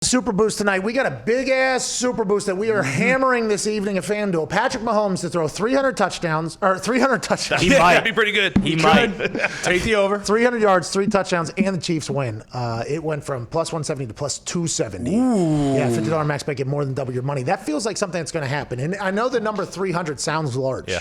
Super Boost tonight. We got a big-ass Super Boost that we are hammering this evening at FanDuel. Patrick Mahomes to throw 300 touchdowns. He might. That'd be pretty good. He might. Take the over. 300 yards, 3 touchdowns, and the Chiefs win. It went from plus 170 to plus 270. Ooh. Yeah, $50 max bet, get more than double your money. That feels like something that's going to happen. And I know the number 300 sounds large. Yeah.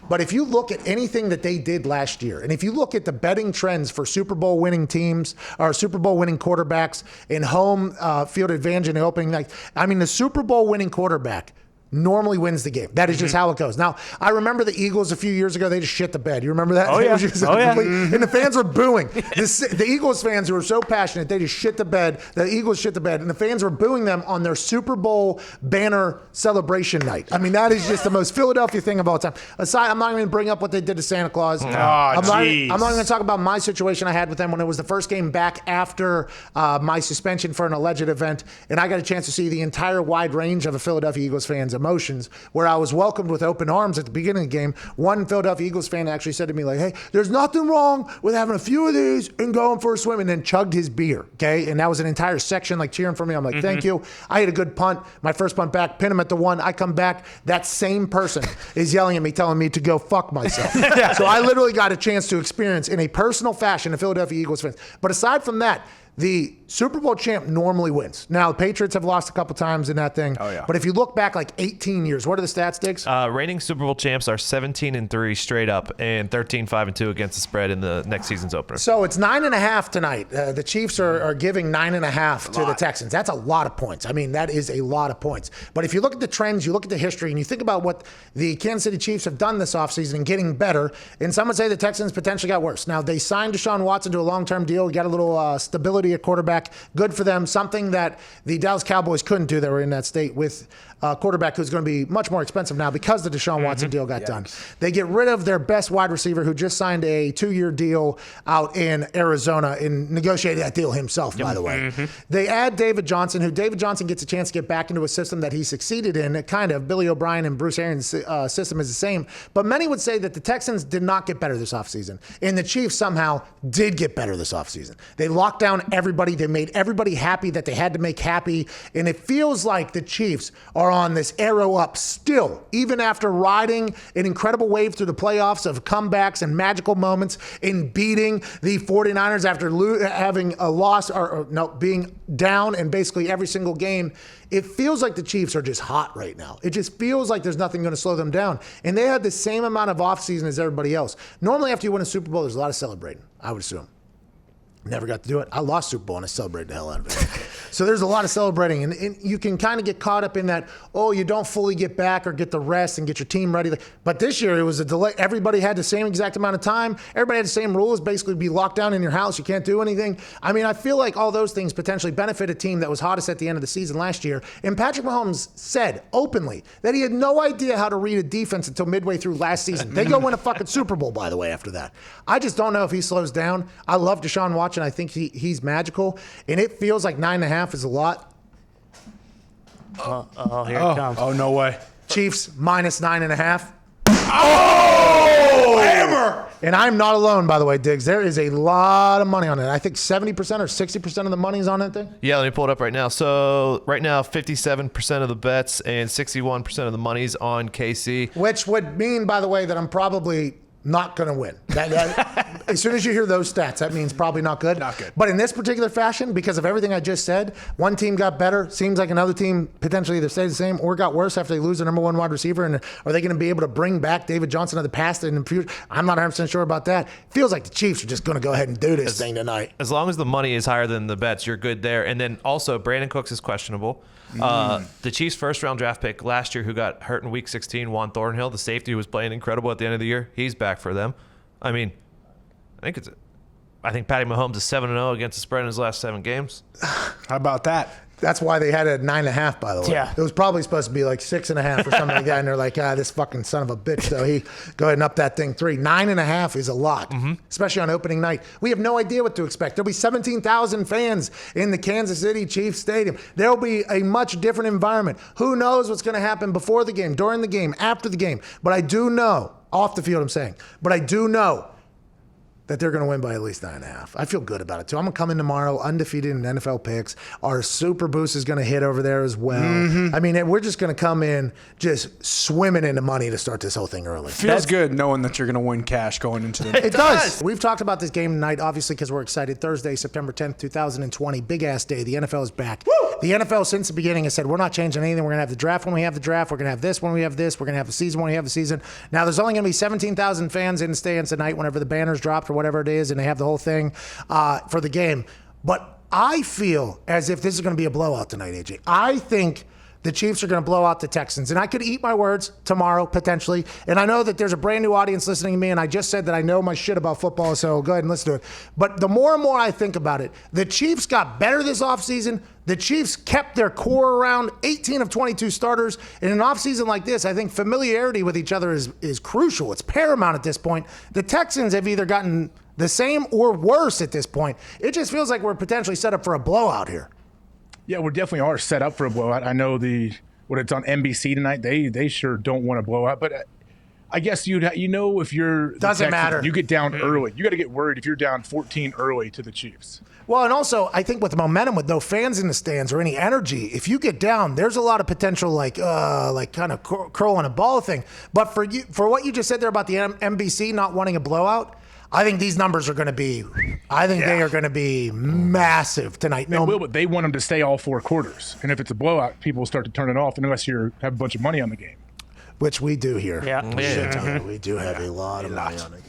But if you look at anything that they did last year, and if you look at the betting trends for Super Bowl winning teams or Super Bowl winning quarterbacks in home field advantage in the opening night, I mean, the Super Bowl winning quarterback normally wins the game. That is just how it goes. Now, I remember the Eagles a few years ago, they just shit the bed. You remember that? Oh, yeah. And the fans were booing. The Eagles fans who were so passionate, they just shit the bed. The Eagles shit the bed, and the fans were booing them on their Super Bowl banner celebration night. I mean, that is just the most Philadelphia thing of all time. Aside, I'm not even going to bring up what they did to Santa Claus. I'm not going to talk about my situation I had with them when it was the first game back after my suspension for an alleged event, and I got a chance to see the entire wide range of a Philadelphia Eagles fans' emotions, where I was welcomed with open arms at the beginning of the game. One Philadelphia Eagles fan actually said to me, like, hey, there's nothing wrong with having a few of these and going for a swim, and then chugged his beer, okay? And that was an entire section, like, cheering for me. I'm like, thank you. I had a good punt. My first punt back, pin him at the 1. I come back. That same person is yelling at me, telling me to go fuck myself. So I literally got a chance to experience in a personal fashion the Philadelphia Eagles fans. But aside from that, the Super Bowl champ normally wins. Now, the Patriots have lost a couple times in that thing. Oh, yeah. But if you look back like 18 years, what are the stats, Diggs? Reigning Super Bowl champs are 17-3 straight up and 13-5-2 against the spread in the next season's opener. So it's 9.5 tonight. The Chiefs are giving 9.5 to the Texans. That's a lot of points. I mean, that is a lot of points. But if you look at the trends, you look at the history, and you think about what the Kansas City Chiefs have done this offseason and getting better, and some would say the Texans potentially got worse. Now, they signed Deshaun Watson to a long-term deal. He got a little stability at quarterback. Good for them. Something that the Dallas Cowboys couldn't do. They were in that state with a quarterback who's going to be much more expensive now because the Deshaun Watson deal got done. They get rid of their best wide receiver who just signed a 2-year deal out in Arizona and negotiated that deal himself, by the way. They add David Johnson, who David Johnson gets a chance to get back into a system that he succeeded in. Kind of Billy O'Brien and Bruce Arians' system is the same. But many would say that the Texans did not get better this offseason. And the Chiefs somehow did get better this offseason. They locked down everybody. They made everybody happy that they had to make happy. And it feels like the Chiefs are on this arrow up still, even after riding an incredible wave through the playoffs of comebacks and magical moments in beating the 49ers after having a loss or being down in basically every single game. It feels like the Chiefs are just hot right now. It just feels like there's nothing going to slow them down. And they had the same amount of offseason as everybody else. Normally after you win a Super Bowl, there's a lot of celebrating, I would assume. Never got to do it. I lost Super Bowl and I celebrated the hell out of it. So there's a lot of celebrating. And you can kind of get caught up in that, you don't fully get back or get the rest and get your team ready. But this year it was a delay. Everybody had the same exact amount of time. Everybody had the same rules, basically be locked down in your house. You can't do anything. I mean, I feel like all those things potentially benefit a team that was hottest at the end of the season last year. And Patrick Mahomes said openly that he had no idea how to read a defense until midway through last season. They go win a fucking Super Bowl, by the way, after that. I just don't know if he slows down. I love Deshaun Watson. I think he's magical, and it feels like 9.5 is a lot. Here it comes. Oh, no way. Chiefs minus 9.5. Oh, hammer! And I'm not alone, by the way, Diggs. There is a lot of money on it. I think 70% or 60% of the money is on that thing. Yeah, let me pull it up right now. So right now, 57% of the bets and 61% of the money's on KC. Which would mean, by the way, that I'm probably not going to win. As soon as you hear those stats, that means probably not good. Not good. But in this particular fashion, because of everything I just said, one team got better. Seems like another team potentially either stayed the same or got worse after they lose their number 1 wide receiver. And are they going to be able to bring back David Johnson of the past and in the future? I'm not 100% sure about that. Feels like the Chiefs are just going to go ahead and do this thing tonight. As long as the money is higher than the bets, you're good there. And then also, Brandon Cooks is questionable. The Chiefs' first-round draft pick last year who got hurt in Week 16, Juan Thornhill, the safety who was playing incredible at the end of the year, he's back for them. I mean, I think Patty Mahomes is 7-0 against the spread in his last 7 games. How about that? That's why they had it at 9.5, by the way. Yeah. It was probably supposed to be like 6.5 or something like that. And they're like, this fucking son of a bitch. So he go ahead and up that thing 3. 9.5 is a lot, especially on opening night. We have no idea what to expect. There'll be 17,000 fans in the Kansas City Chiefs Stadium. There'll be a much different environment. Who knows what's going to happen before the game, during the game, after the game. But I do know, off the field I'm saying, but I do know that they're going to win by at least 9.5. I feel good about it, too. I'm going to come in tomorrow undefeated in NFL picks. Our super boost is going to hit over there as well. I mean, we're just going to come in just swimming into money to start this whole thing early. Feels good knowing that you're going to win cash going into the It does. We've talked about this game tonight, obviously, because we're excited. Thursday, September 10th, 2020, big-ass day. The NFL is back. Woo! The NFL, since the beginning, has said, we're not changing anything. We're going to have the draft when we have the draft. We're going to have this when we have this. We're going to have the season when we have the season. Now, there's only going to be 17,000 fans in the stands tonight whenever the banner's dropped or whatever it is, and they have the whole thing for the game. But I feel as if this is going to be a blowout tonight, AJ. I think the Chiefs are going to blow out the Texans. And I could eat my words tomorrow, potentially. And I know that there's a brand new audience listening to me, and I just said that I know my shit about football, so go ahead and listen to it. But the more and more I think about it, the Chiefs got better this offseason. The Chiefs kept their core around 18 of 22 starters. In an offseason like this, I think familiarity with each other is crucial. It's paramount at this point. The Texans have either gotten the same or worse at this point. It just feels like we're potentially set up for a blowout here. Yeah, we definitely are set up for a blowout. I know when it's on NBC tonight, they sure don't want to blow out. But I guess if you're doesn't matter. You get down early. You got to get worried if you're down 14 early to the Chiefs. Well, and also I think with the momentum, with no fans in the stands or any energy, if you get down, there's a lot of potential like kind of curl on a ball thing. But for what you just said there about the NBC not wanting a blowout, I think these numbers are going to be. They are going to be massive tonight. They will, but they want them to stay all 4 quarters. And if it's a blowout, people will start to turn it off unless you have a bunch of money on the game. Which we do here. Yeah. We do have a lot of money on the game.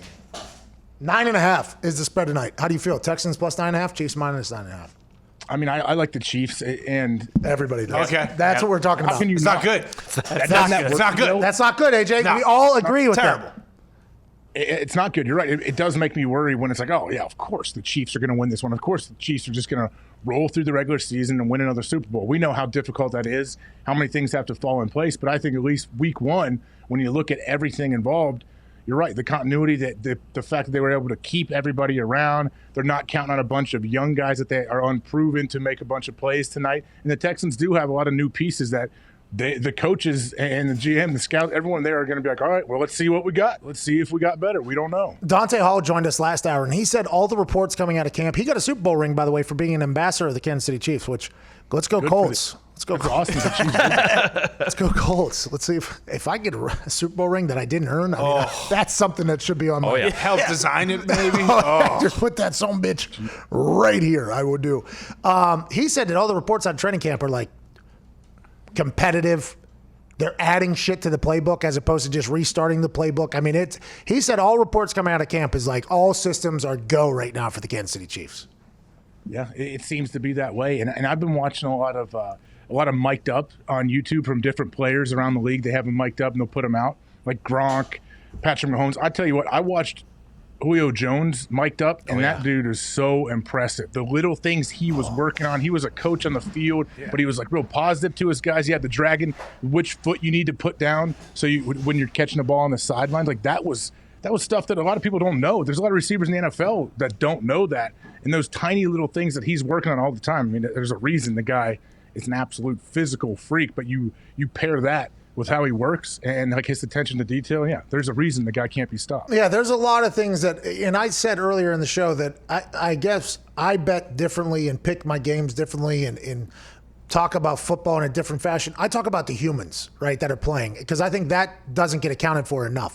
9.5 is the spread tonight. How do you feel? Texans plus 9.5, Chiefs minus 9.5. I mean, I like the Chiefs, and everybody does. Okay. That's what we're talking about. It's not good. That's not good. That's not good, AJ. No. We all agree with Terrible. that. It's not good. You're right. It does make me worry when it's like, oh, yeah, of course the Chiefs are going to win this one. Of course the Chiefs are just going to roll through the regular season and win another Super Bowl. We know how difficult that is, how many things have to fall in place. But I think at least week one, when you look at everything involved, you're right. The continuity, the fact that they were able to keep everybody around, they're not counting on a bunch of young guys that they are unproven to make a bunch of plays tonight. And the Texans do have a lot of new pieces that the coaches and the GM, the scout, everyone there are going to be like, all right, well, let's see what we got. Let's see if we got better. We don't know. Dante Hall joined us last hour, and he said all the reports coming out of camp. He got a Super Bowl ring, by the way, for being an ambassador of the Kansas City Chiefs, which let's go Colts. Let's go Colts. Awesome. Let's go Colts. Let's see if I get a Super Bowl ring that I didn't earn. I mean, that's something that should be on my Help design it, maybe. Just put that son bitch right here. I will do. He said that all the reports on training camp are like competitive. They're adding shit to the playbook as opposed to just restarting the playbook. I mean, he said all reports coming out of camp is like all systems are go right now for the Kansas City Chiefs. Yeah, it seems to be that way. And I've been watching a lot of mic'd up on YouTube from different players around the league. They have them mic'd up and they'll put them out, like Gronk, Patrick Mahomes. I tell you what, I watched Julio Jones mic'd up, and that dude is so impressive. The little things he was working on. He was a coach on the field, but he was like real positive to his guys. He had the dragon, which foot you need to put down so when you're catching the ball on the sidelines. Like that was stuff that a lot of people don't know. There's a lot of receivers in the NFL that don't know that. And those tiny little things that he's working on all the time. I mean, there's a reason the guy is an absolute physical freak, but you pair that with how he works and like his attention to detail, there's a reason the guy can't be stopped. Yeah, there's a lot of things that, and I said earlier in the show that I guess I bet differently and pick my games differently and talk about football in a different fashion. I talk about the humans, right, that are playing, because I think that doesn't get accounted for enough.